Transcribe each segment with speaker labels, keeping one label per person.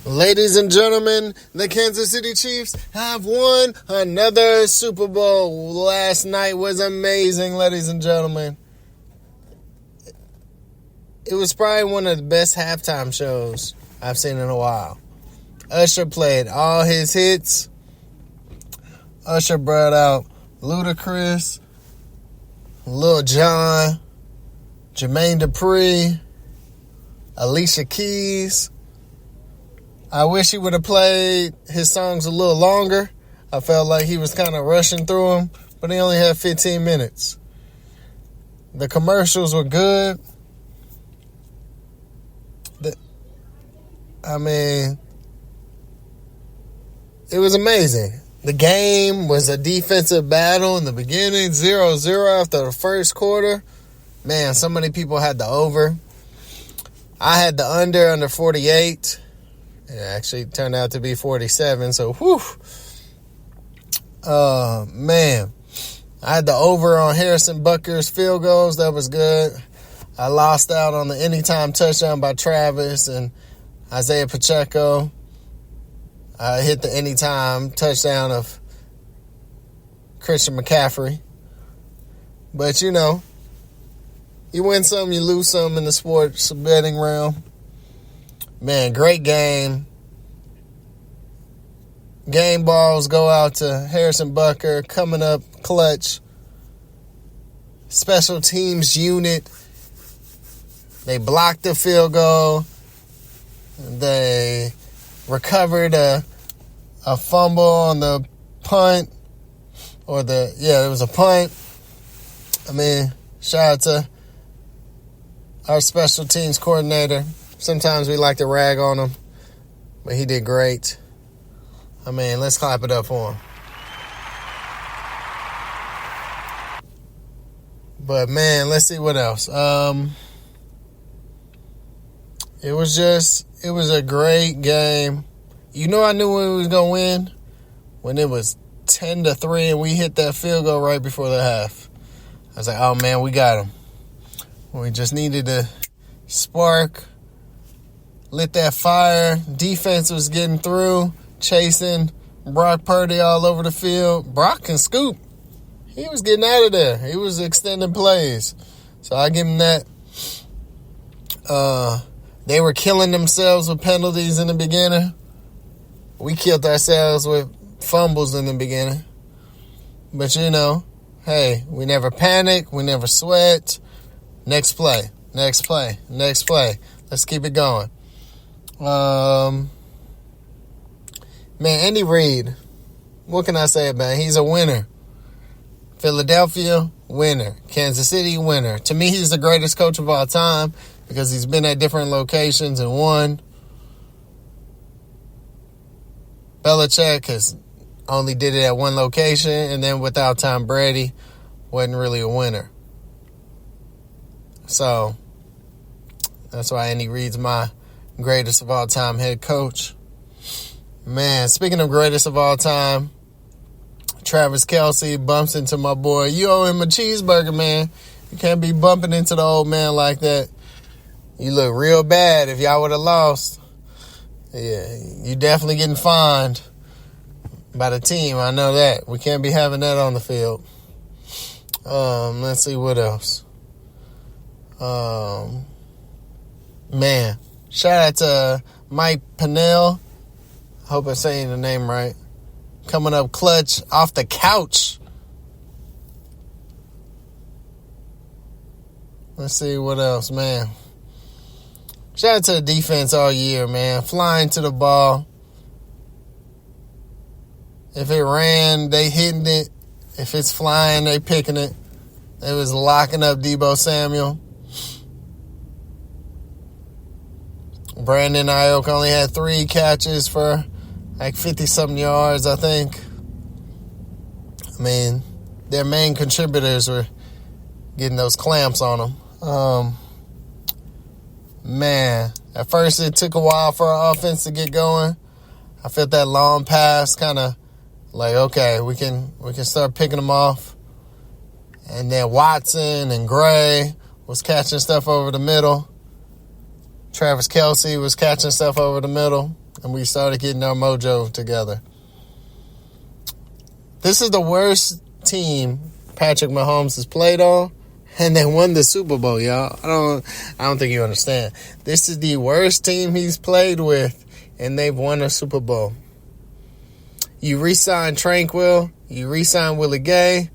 Speaker 1: Ladies and gentlemen, the Kansas City Chiefs have won another Super Bowl. Last night was amazing, ladies and gentlemen. It was probably one of the best halftime shows I've seen in a while. Usher played all his hits. Usher brought out Ludacris, Lil Jon, Jermaine Dupri, Alicia Keys. I wish he would have played his songs a little longer. I felt like he was kind of rushing through them, but he only had 15 minutes. The commercials were good. It was amazing. The game was a defensive battle in the beginning, 0-0 after the first quarter. Man, so many people had the over. I had the under 48. It actually turned out to be 47, so whew. Man. I had the over on Harrison Butker's field goals. That was good. I lost out on the anytime touchdown by Travis and Isaiah Pacheco. I hit the anytime touchdown of Christian McCaffrey. But, you know, you win some, you lose some in the sports betting realm. Man, great game. Game balls go out to Harrison Butker, coming up clutch. Special teams unit. They blocked the field goal. They recovered a fumble on the punt. It was a punt. Shout out to our special teams coordinator. Sometimes we like to rag on him, but he did great. Let's clap it up for him. But, man, let's see what else. It was a great game. You know, I knew we was going to win when it was 10-3 and we hit that field goal right before the half. I was like, oh, man, we got him. We just needed to spark, lit that fire. Defense was getting through, chasing Brock Purdy all over the field. Brock can scoop. He was getting out of there. He was extending plays. So I give him that. They were killing themselves with penalties in the beginning. We killed ourselves with fumbles in the beginning. But, you know, hey, we never panic. We never sweat. Next play. Let's keep it going. Man, Andy Reid, what can I say about him? He's a winner. Philadelphia, winner. Kansas City, winner. To me, he's the greatest coach of all time because he's been at different locations and won. Belichick has only did it at one location, and then without Tom Brady, wasn't really a winner. So, that's why Andy Reid's my greatest of all time head coach. Man, speaking of greatest of all time, Travis Kelce bumps into my boy. You owe him a cheeseburger, man. You can't be bumping into the old man like that. You look real bad if y'all would have lost. Yeah, you definitely getting fined by the team. I know that. We can't be having that on the field. Let's see what else. Man, shout out to Mike Pennell. I hope I'm saying the name right. Coming up clutch off the couch. Let's see what else, man. Shout out to the defense all year, man. Flying to the ball. If it ran, they hitting it. If it's flying, they picking it. They was locking up Deebo Samuel. Brandon Ayuk only had 3 catches for like 50-something yards, I think. Their main contributors were getting those clamps on them. Man, at first it took a while for our offense to get going. I felt that long pass kind of like, okay, we can start picking them off. And then Watson and Gray was catching stuff over the middle. Travis Kelce was catching stuff over the middle. and we started getting our mojo together. This is the worst team Patrick Mahomes has played on, and they won the Super Bowl, y'all. I don't think you understand. This is the worst team he's played with, and they've won a Super Bowl. You re-sign Tranquil, you re-sign Willie Gay,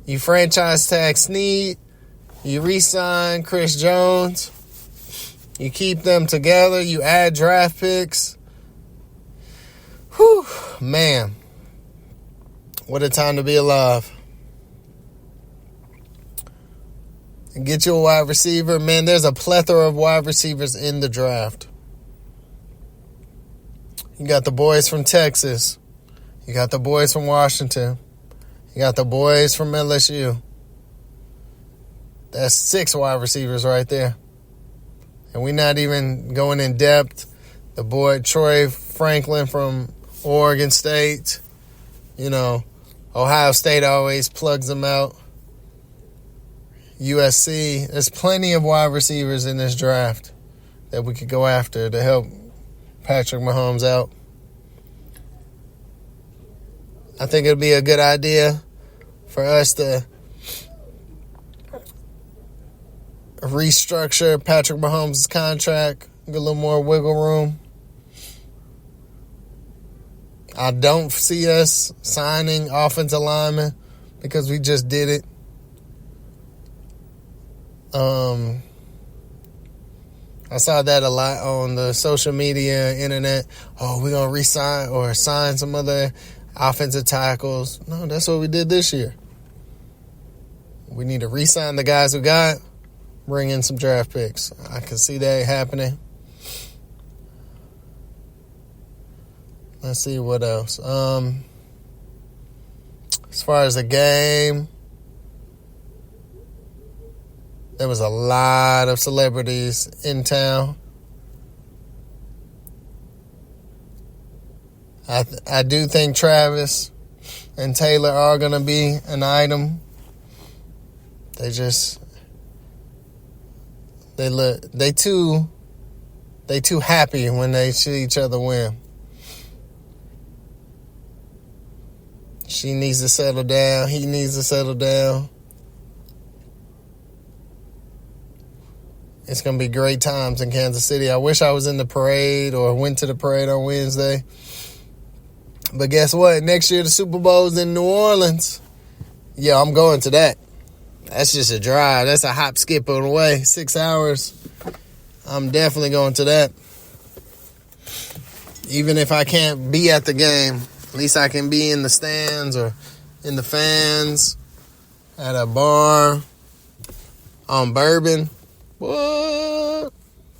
Speaker 1: you franchise tag Snead, you re-sign Chris Jones, you keep them together, you add draft picks. Whew, man. What a time to be alive. And get you a wide receiver. Man, there's a plethora of wide receivers in the draft. You got the boys from Texas. You got the boys from Washington. You got the boys from LSU. That's 6 wide receivers right there. And we're not even going in depth. The boy Troy Franklin from Oregon State. You know, Ohio State always plugs them out. USC. There's plenty of wide receivers in this draft that we could go after to help Patrick Mahomes out. I think it would be a good idea for us to restructure Patrick Mahomes' contract, get a little more wiggle room. I don't see us signing offensive linemen because we just did it. I saw that a lot on the social media, internet. Oh, we're going to re-sign or sign some other offensive tackles. No, that's what we did this year. We need to re-sign the guys we got, bring in some draft picks. I can see that happening. Let's see what else. As far as the game, there was a lot of celebrities in town. I do think Travis and Taylor are going to be an item. They too happy when they see each other win. She needs to settle down. He needs to settle down. It's going to be great times in Kansas City. I wish I was in the parade or went to the parade on Wednesday. But guess what? Next year the Super Bowl's in New Orleans. Yeah, I'm going to that. That's just a drive. That's a hop, skip on the way. 6 hours. I'm definitely going to that. Even if I can't be at the game, at least I can be in the stands or in the fans at a bar on Bourbon. What?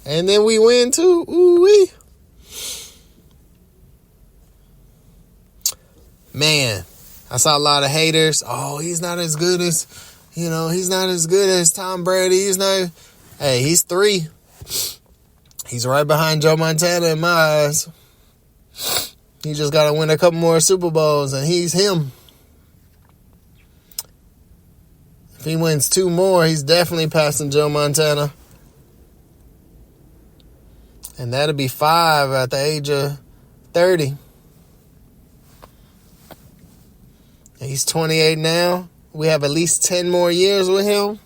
Speaker 1: And then we win too. Ooh-wee. Man, I saw a lot of haters. Oh, he's not as good as, he's not as good as Tom Brady. Hey, he's 3. He's right behind Joe Montana in my eyes. He just got to win a couple more Super Bowls, and he's him. If he wins 2 more, he's definitely passing Joe Montana. And that'll be 5 at the age of 30. He's 28 now. We have at least 10 more years with him.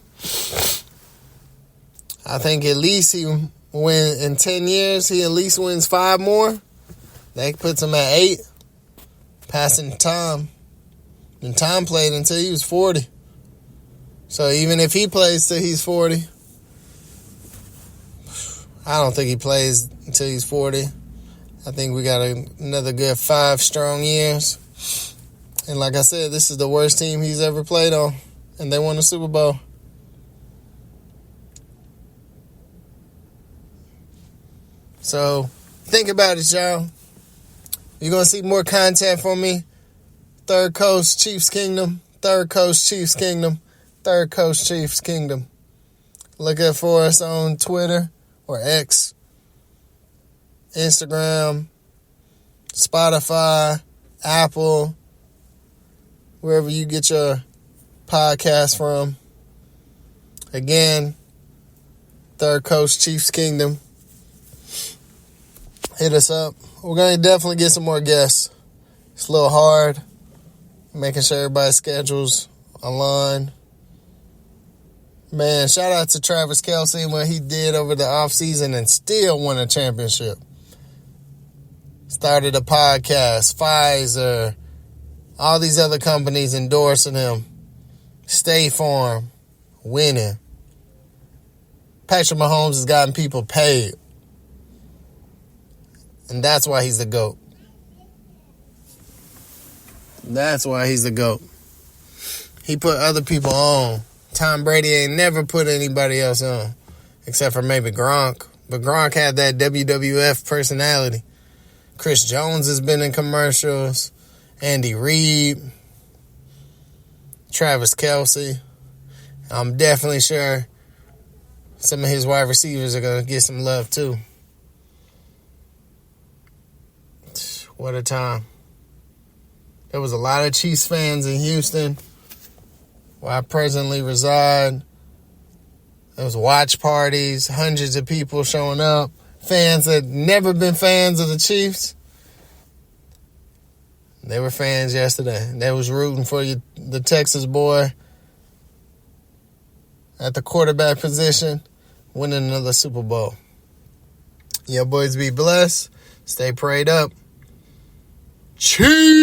Speaker 1: I think at least in 10 years, he at least wins 5 more. That puts him at 8, passing Tom. And Tom played until he was 40. So even if he plays till he's 40, I don't think he plays until he's 40. I think we got another good 5 strong years. And like I said, this is the worst team he's ever played on. And they won the Super Bowl. So, think about it, y'all. You're going to see more content from me. Third Coast Chiefs Kingdom. Third Coast Chiefs Kingdom. Third Coast Chiefs Kingdom. Look out for us on Twitter or X, Instagram, Spotify, Apple, wherever you get your podcast from. Again, Third Coast Chiefs Kingdom. hit us up. We're going to definitely get some more guests. It's a little hard making sure everybody's schedules align. Man, shout out to Travis Kelce and what he did over the offseason and still won a championship. Started a podcast, Pfizer, all these other companies endorsing him. State Farm, winning. Patrick Mahomes has gotten people paid. And that's why he's the GOAT. That's why he's the GOAT. He put other people on. Tom Brady ain't never put anybody else on. Except for maybe Gronk. But Gronk had that WWF personality. Chris Jones has been in commercials. Andy Reid. Travis Kelce. I'm definitely sure some of his wide receivers are going to get some love too. What a time. There was a lot of Chiefs fans in Houston, where I presently reside. There was watch parties, hundreds of people showing up. Fans that never been fans of the Chiefs. They were fans yesterday. They was rooting for the Texas boy at the quarterback position, winning another Super Bowl. Your boys be blessed. Stay prayed up. Chiefs!